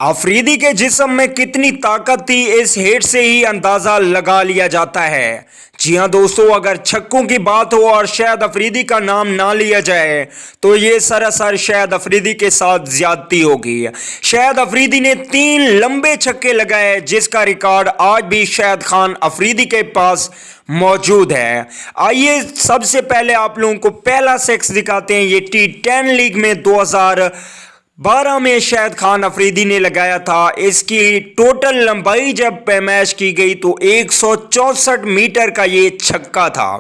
अफरीदी के जिस्म में कितनी ताकत थी, इस हिट से ही अंदाजा लगा लिया जाता है। जी हां दोस्तों, अगर छक्कों की बात हो और शाहिद अफरीदी का नाम ना लिया जाए तो ये सरासर शाहिद अफरीदी के साथ ज्यादती होगी। शाहिद अफरीदी ने 3 लंबे छक्के लगाए, जिसका रिकॉर्ड आज भी शाहिद खान अफरीदी के पास मौजूद है। आइए सबसे पहले आप लोगों को पहला सिक्स दिखाते हैं। ये T10 लीग में 2012 में शाहिद खान अफरीदी ने लगाया था। इसकी टोटल लंबाई जब मैच की गई तो 164 मीटर का ये छक्का था।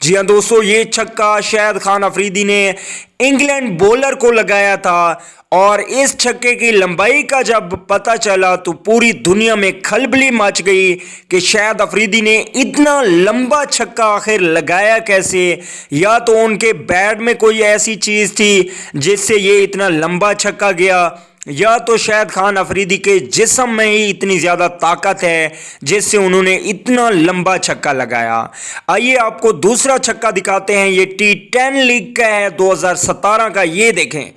जी हां दोस्तों, ये छक्का शाहिद खान अफरीदी ने इंग्लैंड बॉलर को लगाया था और इस छक्के की लंबाई का जब पता चला तो पूरी दुनिया में खलबली मच गई कि शाहिद अफरीदी ने इतना लंबा छक्का आखिर लगाया कैसे। या तो उनके बैट में कोई ऐसी चीज़ थी जिससे ये इतना लंबा छक्का गया, या तो शाहिद खान अफरीदी के जिस्म में ही इतनी ज़्यादा ताकत है जिससे उन्होंने इतना लंबा छक्का लगाया। आइए आपको दूसरा छक्का दिखाते हैं। ये T10 लीग का है 2017 का। ये देखें,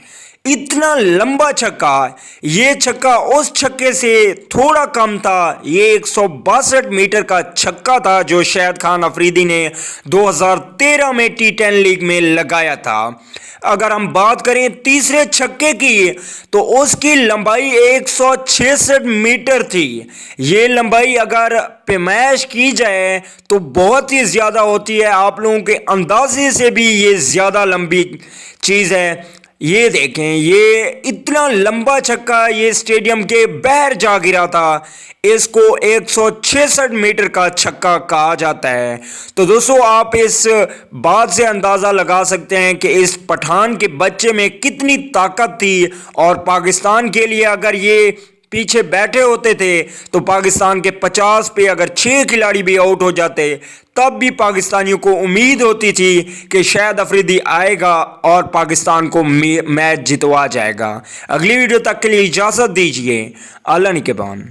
इतना लंबा छक्का। ये छक्का उस छक्के से थोड़ा कम था। ये 162 मीटर का छक्का था जो शाहिद खान अफरीदी ने 2013 में T10 लीग में लगाया था। अगर हम बात करें तीसरे छक्के की तो उसकी लंबाई 166 मीटर थी। ये लंबाई अगर पैमाइश की जाए तो बहुत ही ज़्यादा होती है। आप लोगों के अंदाजे से भी ये ज़्यादा लंबी चीज़ है। ये देखें, ये इतना लंबा छक्का ये स्टेडियम के बाहर जा गिरा था। इसको 166 मीटर का छक्का कहा जाता है। तो दोस्तों, आप इस बात से अंदाज़ा लगा सकते हैं कि इस पठान के बच्चे में कितनी ताकत थी। और पाकिस्तान के लिए अगर ये पीछे बैठे होते थे तो पाकिस्तान के 50 पे अगर 6 खिलाड़ी भी आउट हो जाते तब भी पाकिस्तानियों को उम्मीद होती थी कि शाहिद अफरीदी आएगा और पाकिस्तान को मैच जितवा जाएगा। अगली वीडियो तक के लिए इजाज़त दीजिए। अल्लाह निगहबान।